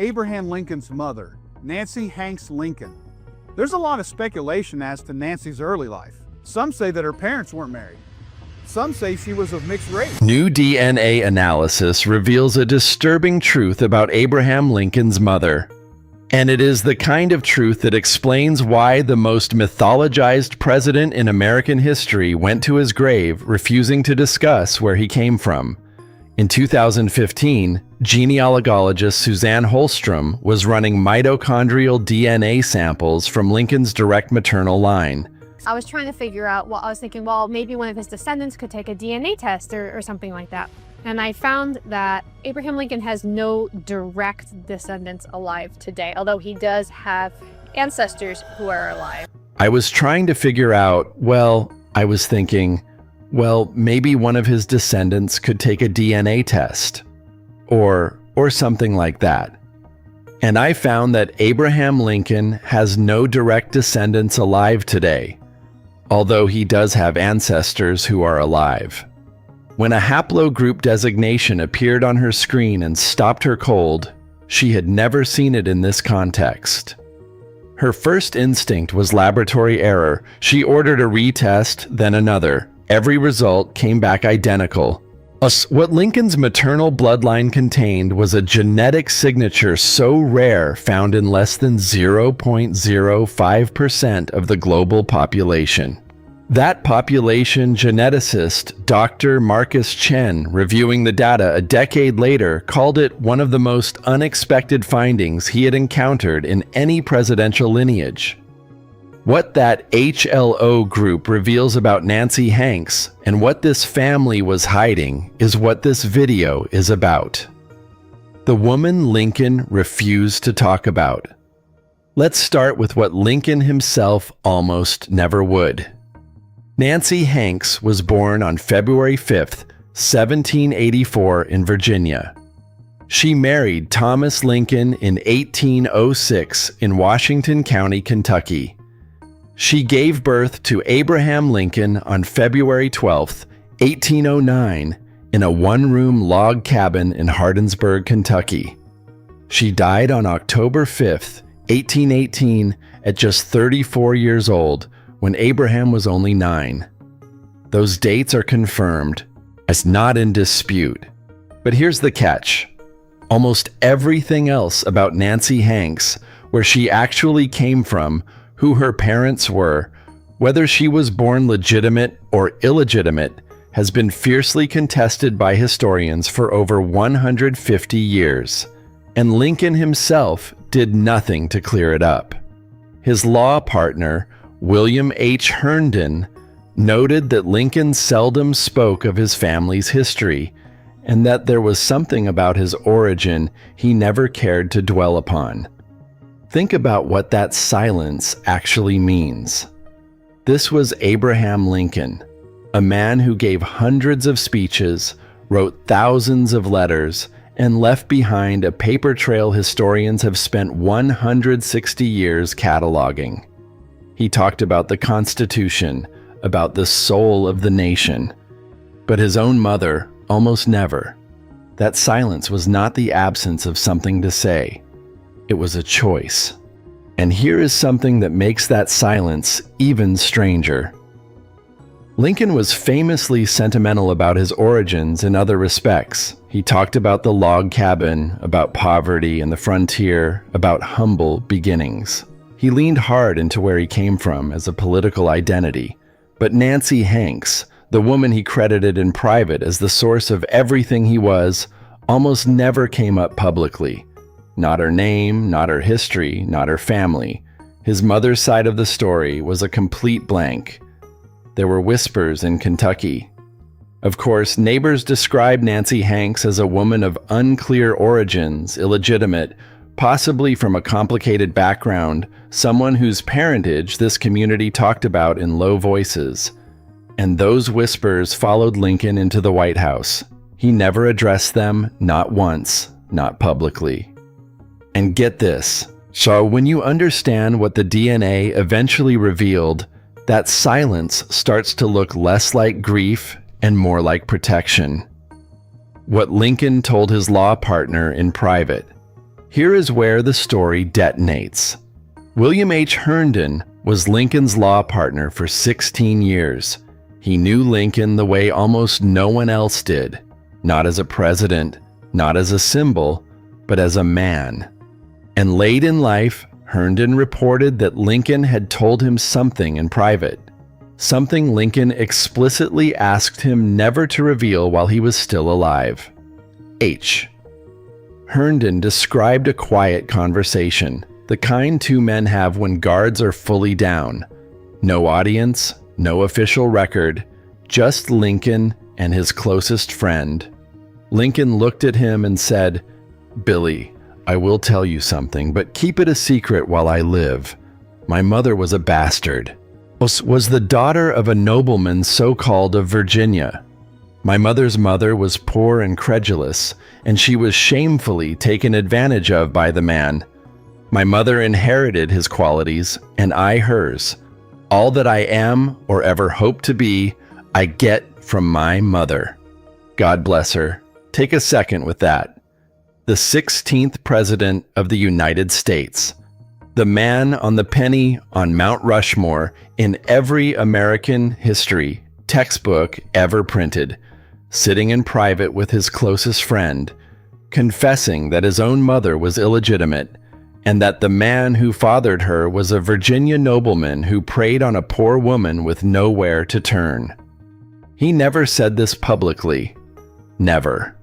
Abraham Lincoln's mother, Nancy Hanks Lincoln. There's a lot of speculation as to Nancy's early life. Some say that her parents weren't married. Some say she was of mixed race. New DNA analysis reveals a disturbing truth about Abraham Lincoln's mother. And it is the kind of truth that explains why the most mythologized president in American history went to his grave refusing to discuss where he came from. In 2015, genealogist Suzanne Holstrom was running mitochondrial DNA samples from Lincoln's direct maternal line. I was trying to figure out, I was thinking, well, maybe one of his descendants could take a DNA test or something like that. And I found that Abraham Lincoln has no direct descendants alive today, although he does have ancestors who are alive. I was trying to figure out, I was thinking, maybe one of his descendants could take a DNA test or something like that. And I found that Abraham Lincoln has no direct descendants alive today, although he does have ancestors who are alive. When a haplogroup designation appeared on her screen and stopped her cold, she had never seen it in this context. Her first instinct was laboratory error. She ordered a retest, then another. Every result came back identical. What Lincoln's maternal bloodline contained was a genetic signature so rare found in less than 0.05% of the global population. That population geneticist, Dr. Marcus Chen, reviewing the data a decade later, called it one of the most unexpected findings he had encountered in any presidential lineage. What that HLO group reveals about Nancy Hanks and what this family was hiding is what this video is about. The woman Lincoln refused to talk about. Let's start with what Lincoln himself almost never would. Nancy Hanks was born on February 5, 1784 in Virginia. She married Thomas Lincoln in 1806 in Washington County, Kentucky. She gave birth to Abraham Lincoln on February 12, 1809, in a one-room log cabin in Hardinsburg, Kentucky. She died on October 5, 1818, at just 34 years old, when Abraham was only 9. Those dates are confirmed, as not in dispute. But here's the catch. Almost everything else about Nancy Hanks, where she actually came from, who her parents were, whether she was born legitimate or illegitimate, has been fiercely contested by historians for over 150 years. And Lincoln himself did nothing to clear it up. His law partner, William H. Herndon, noted that Lincoln seldom spoke of his family's history, and that there was something about his origin he never cared to dwell upon. Think about what that silence actually means. This was Abraham Lincoln, a man who gave hundreds of speeches, wrote thousands of letters, and left behind a paper trail historians have spent 160 years cataloging. He talked about the Constitution, about the soul of the nation. But his own mother, almost never. That silence was not the absence of something to say. It was a choice. And here is something that makes that silence even stranger. Lincoln was famously sentimental about his origins in other respects. He talked about the log cabin, about poverty and the frontier, about humble beginnings. He leaned hard into where he came from as a political identity. But Nancy Hanks, the woman he credited in private as the source of everything he was, almost never came up publicly. Not her name, not her history, not her family. His mother's side of the story was a complete blank. There were whispers in Kentucky. Of course, neighbors described Nancy Hanks as a woman of unclear origins, illegitimate, possibly from a complicated background, someone whose parentage this community talked about in low voices. And those whispers followed Lincoln into the White House. He never addressed them, not once, not publicly. And get this, so when you understand what the DNA eventually revealed, that silence starts to look less like grief and more like protection. What Lincoln told his law partner in private. Here is where the story detonates. William H. Herndon was Lincoln's law partner for 16 years. He knew Lincoln the way almost no one else did, not as a president, not as a symbol, but as a man. And late in life, Herndon reported that Lincoln had told him something in private, something Lincoln explicitly asked him never to reveal while he was still alive. H. Herndon described a quiet conversation, the kind two men have when guards are fully down. No audience, no official record, just Lincoln and his closest friend. Lincoln looked at him and said, "Billy, I will tell you something, but keep it a secret while I live. My mother was a bastard. Was the daughter of a nobleman so-called of Virginia. My mother's mother was poor and credulous, and she was shamefully taken advantage of by the man. My mother inherited his qualities, and I hers. All that I am or ever hope to be, I get from my mother. God bless her." Take a second with that. The 16th President of the United States. The man on the penny on Mount Rushmore in every American history textbook ever printed, sitting in private with his closest friend, confessing that his own mother was illegitimate, and that the man who fathered her was a Virginia nobleman who preyed on a poor woman with nowhere to turn. He never said this publicly. Never.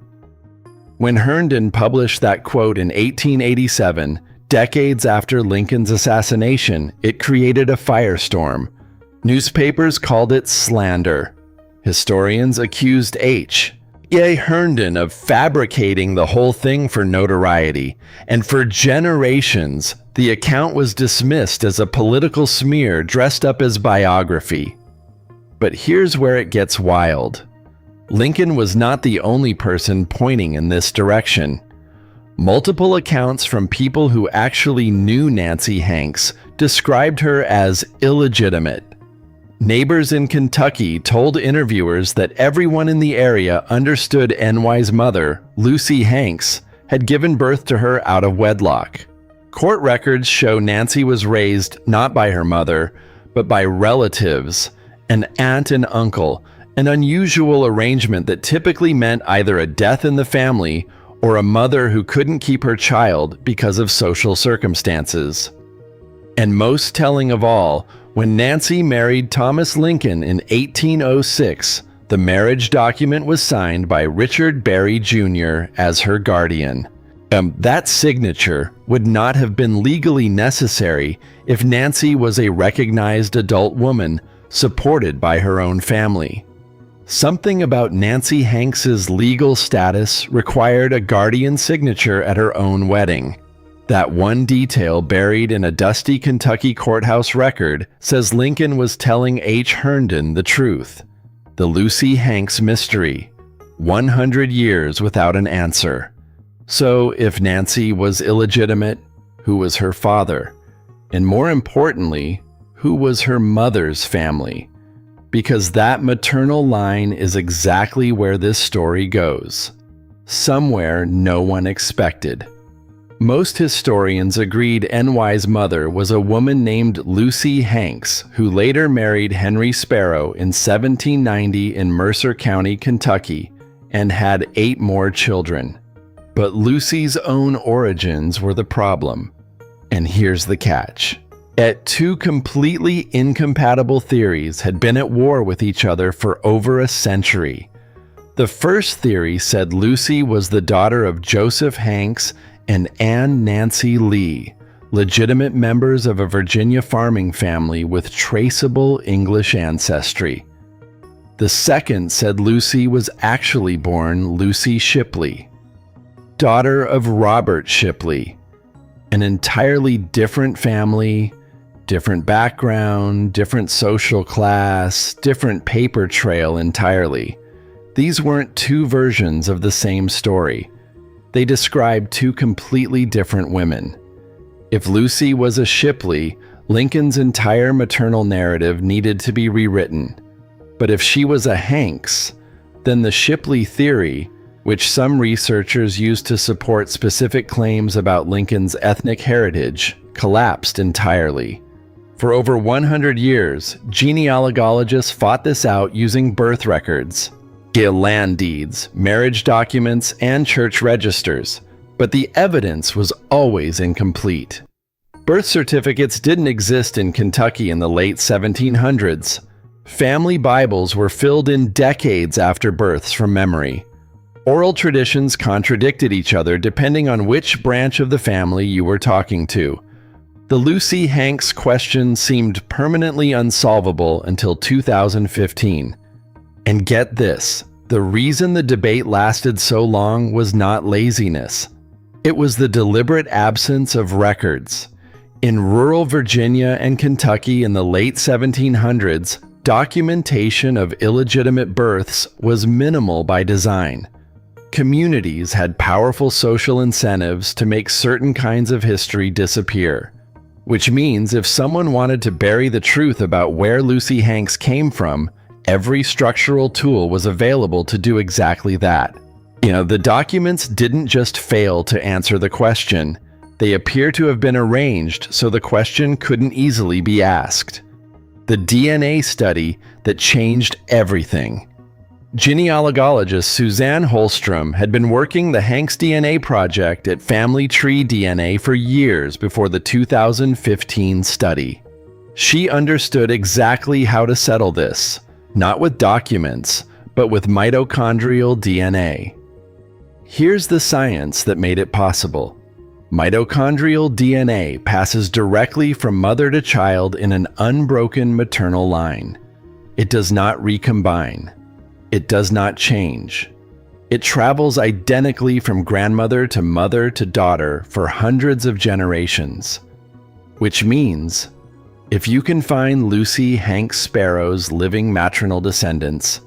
When Herndon published that quote in 1887, decades after Lincoln's assassination, it created a firestorm. Newspapers called it slander. Historians accused H. Herndon of fabricating the whole thing for notoriety, and for generations, the account was dismissed as a political smear dressed up as biography. But here's where it gets wild. Lincoln was not the only person pointing in this direction. Multiple accounts from people who actually knew Nancy Hanks described her as illegitimate. Neighbors in Kentucky told interviewers that everyone in the area understood NY's mother, Lucy Hanks, had given birth to her out of wedlock. Court records show Nancy was raised not by her mother, but by relatives, an aunt and uncle, an unusual arrangement that typically meant either a death in the family or a mother who couldn't keep her child because of social circumstances. And most telling of all, when Nancy married Thomas Lincoln in 1806, the marriage document was signed by Richard Berry Jr. as her guardian. That signature would not have been legally necessary if Nancy was a recognized adult woman supported by her own family. Something about Nancy Hanks's legal status required a guardian signature at her own wedding. That one detail buried in a dusty Kentucky courthouse record says Lincoln was telling H. Herndon the truth. The Lucy Hanks mystery. 100 years without an answer. So, if Nancy was illegitimate, who was her father? And more importantly, who was her mother's family? Because that maternal line is exactly where this story goes. Somewhere no one expected. Most historians agreed NY's mother was a woman named Lucy Hanks, who later married Henry Sparrow in 1790 in Mercer County, Kentucky, and had 8 more children. But Lucy's own origins were the problem. And here's the catch. Two completely incompatible theories had been at war with each other for over a century. The first theory said Lucy was the daughter of Joseph Hanks and Anne Nancy Lee, legitimate members of a Virginia farming family with traceable English ancestry. The second said Lucy was actually born Lucy Shipley, daughter of Robert Shipley, an entirely different family, different background, different social class, different paper trail entirely. These weren't two versions of the same story. They described two completely different women. If Lucy was a Shipley, Lincoln's entire maternal narrative needed to be rewritten. But if she was a Hanks, then the Shipley theory, which some researchers used to support specific claims about Lincoln's ethnic heritage, collapsed entirely. For over 100 years, genealogists fought this out using birth records, land deeds, marriage documents, and church registers, but the evidence was always incomplete. Birth certificates didn't exist in Kentucky in the late 1700s. Family Bibles were filled in decades after births from memory. Oral traditions contradicted each other depending on which branch of the family you were talking to. The Lucy Hanks question seemed permanently unsolvable until 2015. And get this, the reason the debate lasted so long was not laziness. It was the deliberate absence of records. In rural Virginia and Kentucky in the late 1700s, documentation of illegitimate births was minimal by design. Communities had powerful social incentives to make certain kinds of history disappear, which means if someone wanted to bury the truth about where Lucy Hanks came from, every structural tool was available to do exactly that. The documents didn't just fail to answer the question. They appear to have been arranged so the question couldn't easily be asked. The DNA study that changed everything. Genealogist Suzanne Holstrom had been working the Hanks DNA project at Family Tree DNA for years before the 2015 study. She understood exactly how to settle this, not with documents, but with mitochondrial DNA. Here's the science that made it possible. Mitochondrial DNA passes directly from mother to child in an unbroken maternal line. It does not recombine. It does not change. It travels identically from grandmother to mother to daughter for hundreds of generations. Which means, if you can find Lucy Hanks Sparrow's living maternal descendants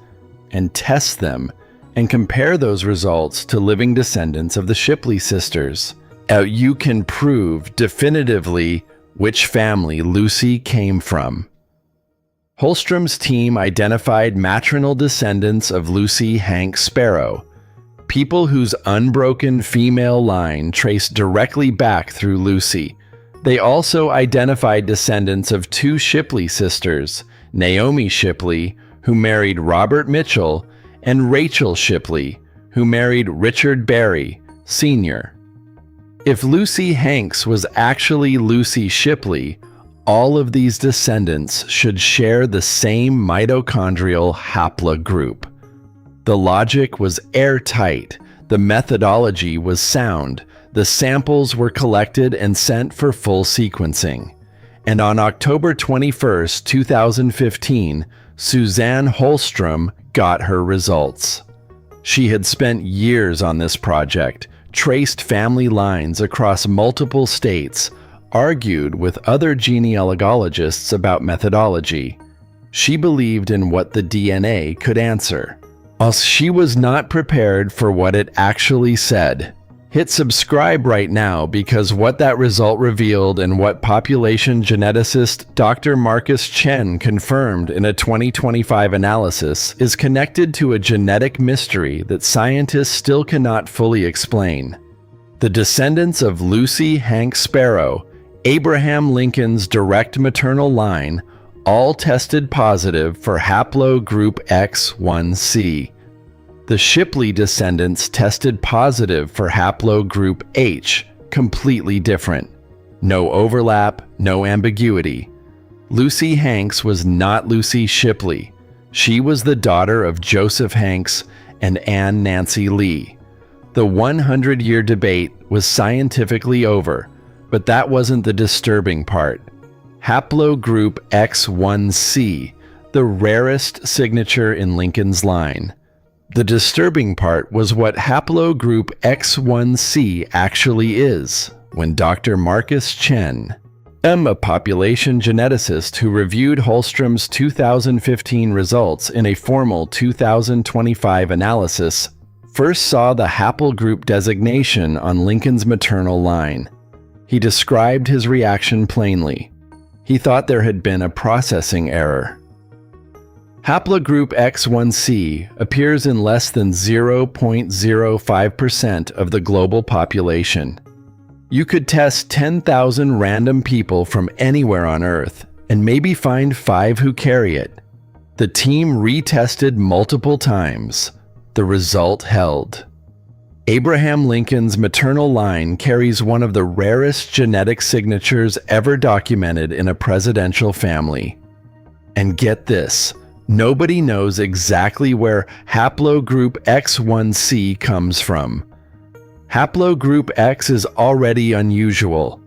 and test them and compare those results to living descendants of the Shipley sisters, you can prove definitively which family Lucy came from. Holstrom's team identified maternal descendants of Lucy Hanks Sparrow, people whose unbroken female line traced directly back through Lucy. They also identified descendants of two Shipley sisters, Naomi Shipley, who married Robert Mitchell, and Rachel Shipley, who married Richard Berry, Sr. If Lucy Hanks was actually Lucy Shipley, all of these descendants should share the same mitochondrial haplogroup. The logic was airtight, the methodology was sound, the samples were collected and sent for full sequencing. And on October 21, 2015, Suzanne Holstrom got her results. She had spent years on this project, traced family lines across multiple states, argued with other genealogists about methodology. She believed in what the DNA could answer. Whilst she was not prepared for what it actually said. Hit subscribe right now because what that result revealed and what population geneticist Dr. Marcus Chen confirmed in a 2025 analysis is connected to a genetic mystery that scientists still cannot fully explain. The descendants of Lucy Hanks Sparrow, Abraham Lincoln's direct maternal line, all tested positive for haplogroup X1c. The Shipley descendants tested positive for haplogroup H, completely different. No overlap, no ambiguity. Lucy Hanks was not Lucy Shipley. She was the daughter of Joseph Hanks and Anne Nancy Lee. The 100-year debate was scientifically over, but that wasn't the disturbing part. Haplogroup X1c, the rarest signature in Lincoln's line. The disturbing part was what haplogroup X1c actually is, when Dr. Marcus Chen, a population geneticist who reviewed Holstrom's 2015 results in a formal 2025 analysis, first saw the haplogroup designation on Lincoln's maternal line. He described his reaction plainly. He thought there had been a processing error. Haplogroup X1c appears in less than 0.05% of the global population. You could test 10,000 random people from anywhere on Earth and maybe find 5 who carry it. The team retested multiple times. The result held. Abraham Lincoln's maternal line carries one of the rarest genetic signatures ever documented in a presidential family. And get this, nobody knows exactly where haplogroup X1c comes from. Haplogroup X is already unusual.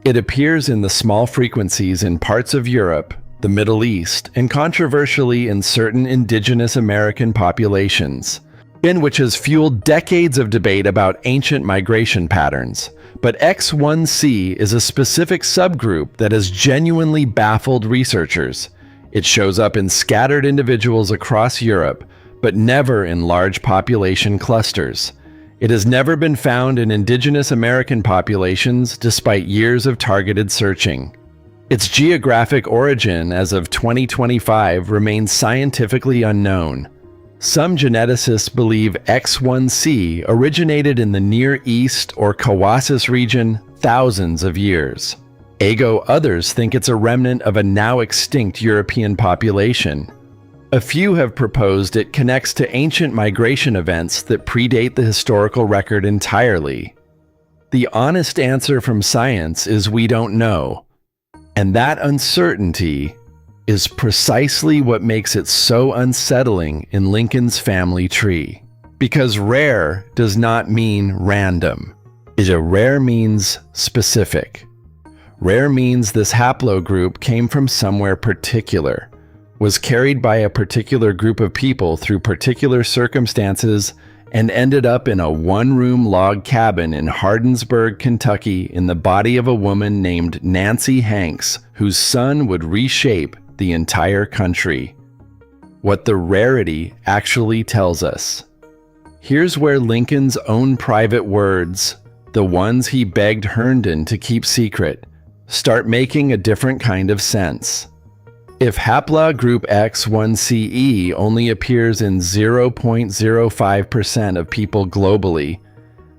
It appears in the small frequencies in parts of Europe, the Middle East, and controversially in certain indigenous American populations, which has fueled decades of debate about ancient migration patterns. But X1c is a specific subgroup that has genuinely baffled researchers. It shows up in scattered individuals across Europe, but never in large population clusters. It has never been found in indigenous American populations despite years of targeted searching. Its geographic origin as of 2025 remains scientifically unknown. Some geneticists believe X1c originated in the Near East or Caucasus region thousands of years. Others think it's a remnant of a now extinct European population. A few have proposed it connects to ancient migration events that predate the historical record entirely. The honest answer from science is we don't know. And that uncertainty is precisely what makes it so unsettling in Lincoln's family tree. Because rare does not mean random. Rare means specific. Rare means this haplogroup came from somewhere particular, was carried by a particular group of people through particular circumstances, and ended up in a one-room log cabin in Hardinsburg, Kentucky, in the body of a woman named Nancy Hanks, whose son would reshape the entire country. What the rarity actually tells us. Here's where Lincoln's own private words, the ones he begged Herndon to keep secret, start making a different kind of sense. If haplogroup X1ce only appears in 0.05% of people globally,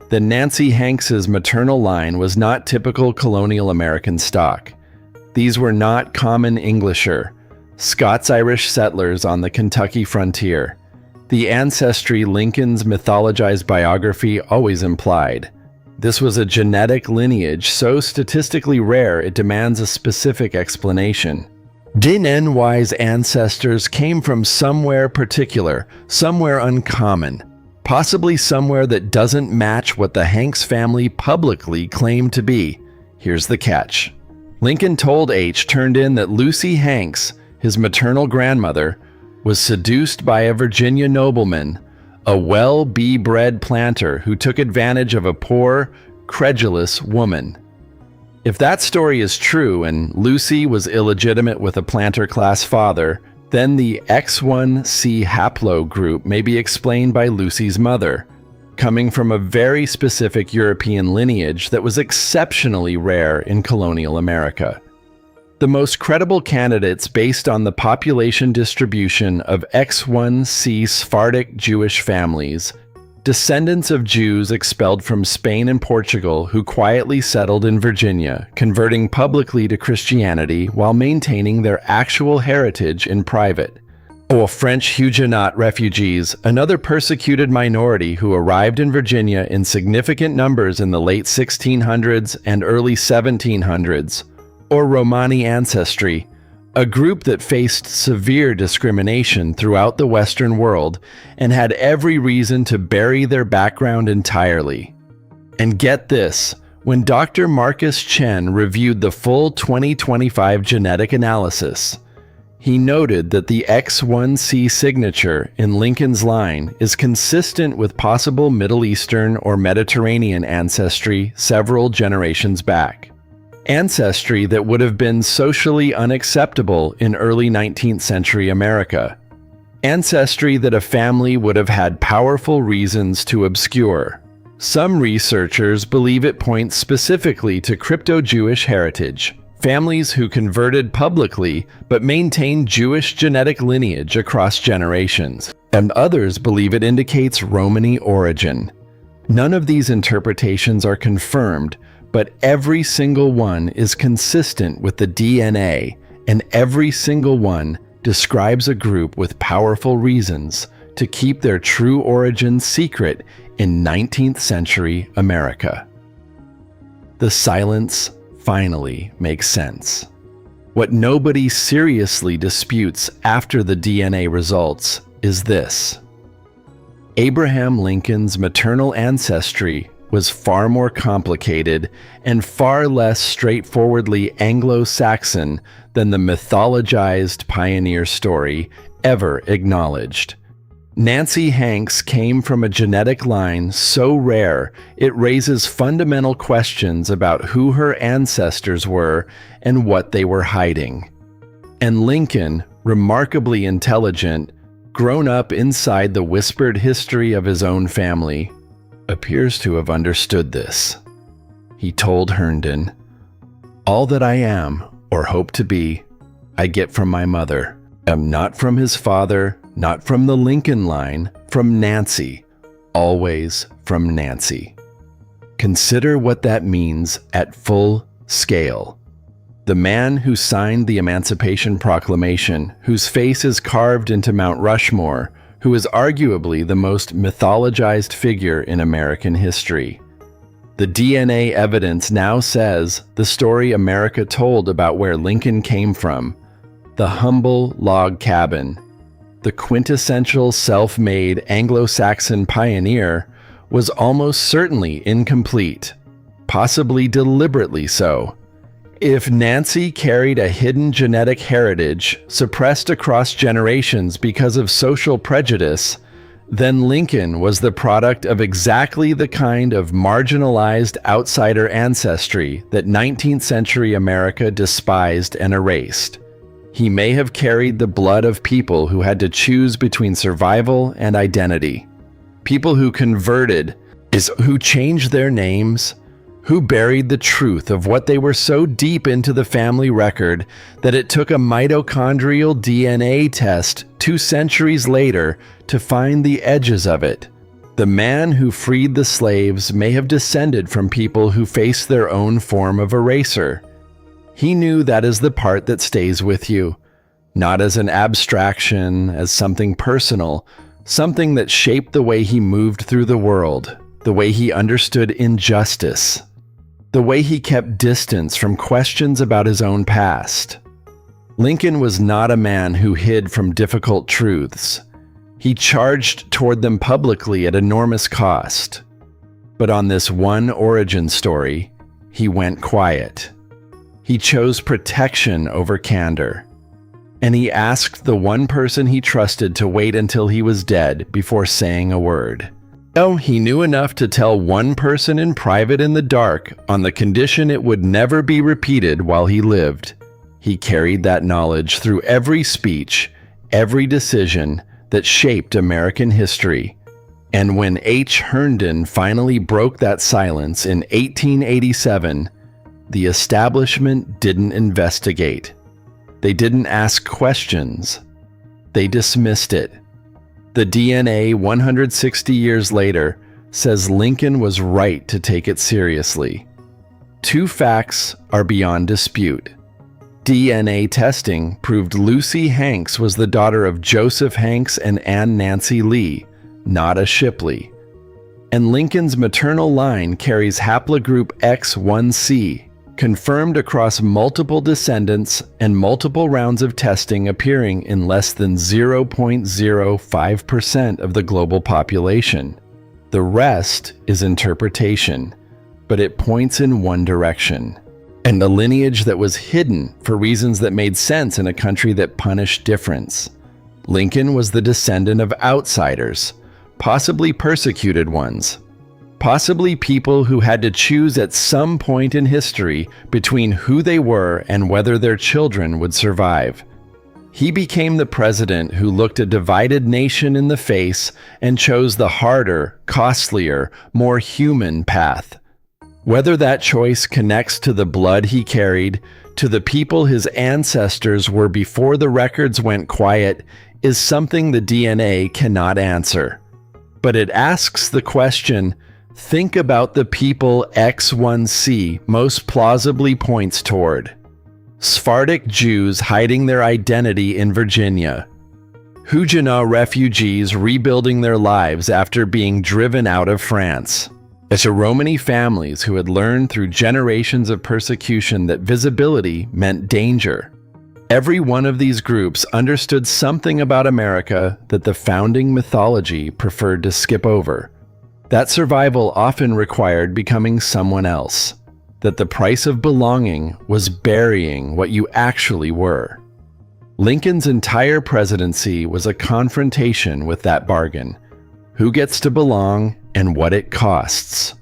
then Nancy Hanks's maternal line was not typical colonial American stock. These were not common Englisher, Scots-Irish settlers on the Kentucky frontier. The ancestry Lincoln's mythologized biography always implied. This was a genetic lineage so statistically rare it demands a specific explanation. NY's ancestors came from somewhere particular, somewhere uncommon, possibly somewhere that doesn't match what the Hanks family publicly claimed to be. Here's the catch. Lincoln told H. turned in that Lucy Hanks, his maternal grandmother, was seduced by a Virginia nobleman, a well-bred planter who took advantage of a poor, credulous woman. If that story is true and Lucy was illegitimate with a planter-class father, then the X1c haplogroup may be explained by Lucy's mother, coming from a very specific European lineage that was exceptionally rare in colonial America. The most credible candidates based on the population distribution of X1c Sephardic Jewish families, descendants of Jews expelled from Spain and Portugal who quietly settled in Virginia, converting publicly to Christianity while maintaining their actual heritage in private. French Huguenot refugees, another persecuted minority who arrived in Virginia in significant numbers in the late 1600s and early 1700s. Romani Ancestry, a group that faced severe discrimination throughout the Western world and had every reason to bury their background entirely. And get this, when Dr. Marcus Chen reviewed the full 2025 genetic analysis, he noted that the X1c signature in Lincoln's line is consistent with possible Middle Eastern or Mediterranean ancestry several generations back. Ancestry that would have been socially unacceptable in early 19th century America. Ancestry that a family would have had powerful reasons to obscure. Some researchers believe it points specifically to crypto-Jewish heritage. families who converted publicly but maintained Jewish genetic lineage across generations, and others believe it indicates Romani origin. None of these interpretations are confirmed, but every single one is consistent with the DNA, and every single one describes a group with powerful reasons to keep their true origin secret in 19th century America. The silence finally makes sense. What nobody seriously disputes after the DNA results is this: Abraham Lincoln's maternal ancestry was far more complicated and far less straightforwardly Anglo-Saxon than the mythologized pioneer story ever acknowledged. Nancy Hanks came from a genetic line so rare it raises fundamental questions about who her ancestors were and what they were hiding. And Lincoln, remarkably intelligent, grown up inside the whispered history of his own family, appears to have understood this. He told Herndon, "All that I am, or hope to be, I get from my mother. I'm not from his father, not from the Lincoln line, from Nancy, always from Nancy." Consider what that means at full scale. The man who signed the Emancipation Proclamation, whose face is carved into Mount Rushmore, who is arguably the most mythologized figure in American history. The DNA evidence now says the story America told about where Lincoln came from, the humble log cabin, the quintessential self-made Anglo-Saxon pioneer, was almost certainly incomplete, possibly deliberately so. If Nancy carried a hidden genetic heritage suppressed across generations because of social prejudice, then Lincoln was the product of exactly the kind of marginalized outsider ancestry that 19th century America despised and erased. He may have carried the blood of people who had to choose between survival and identity. People who converted, who changed their names, who buried the truth of what they were so deep into the family record that it took a mitochondrial DNA test 2 centuries later to find the edges of it. The man who freed the slaves may have descended from people who faced their own form of eraser. He knew that is the part that stays with you, not as an abstraction, as something personal, something that shaped the way he moved through the world, the way he understood injustice, the way he kept distance from questions about his own past. Lincoln was not a man who hid from difficult truths. He charged toward them publicly at enormous cost. But on this one origin story, he went quiet. He chose protection over candor. And he asked the one person he trusted to wait until he was dead before saying a word. Oh, he knew enough to tell one person in private in the dark on the condition it would never be repeated while he lived. He carried that knowledge through every speech, every decision that shaped American history. And when H. Herndon finally broke that silence in 1887, the establishment didn't investigate. They didn't ask questions. They dismissed it. The DNA 160 years later says Lincoln was right to take it seriously. 2 facts are beyond dispute. DNA testing proved Lucy Hanks was the daughter of Joseph Hanks and Anne Nancy Lee, not a Shipley. And Lincoln's maternal line carries haplogroup X1C, confirmed across multiple descendants and multiple rounds of testing appearing in less than 0.05% of the global population. The rest is interpretation, but it points in one direction. And a lineage that was hidden for reasons that made sense in a country that punished difference. Lincoln was the descendant of outsiders, possibly persecuted ones. Possibly people who had to choose at some point in history between who they were and whether their children would survive. He became the president who looked a divided nation in the face and chose the harder, costlier, more human path. Whether that choice connects to the blood he carried, to the people his ancestors were before the records went quiet is something the DNA cannot answer. But it asks the question, think about the people X1C most plausibly points toward. Sephardic Jews hiding their identity in Virginia. Huguenot refugees rebuilding their lives after being driven out of France. Romani families who had learned through generations of persecution that visibility meant danger. Every one of these groups understood something about America that the founding mythology preferred to skip over. That survival often required becoming someone else. That the price of belonging was burying what you actually were. Lincoln's entire presidency was a confrontation with that bargain. Who gets to belong and what it costs.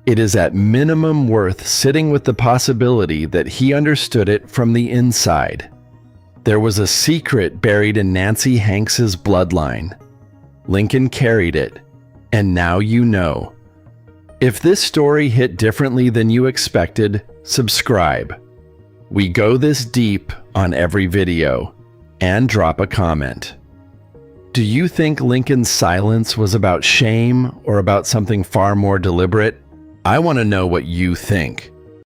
It is at minimum worth sitting with the possibility that he understood it from the inside. There was a secret buried in Nancy Hanks's bloodline. Lincoln carried it, and now you know. If this story hit differently than you expected, subscribe. We go this deep on every video, and drop a comment. Do you think Lincoln's silence was about shame or about something far more deliberate? I want to know what you think.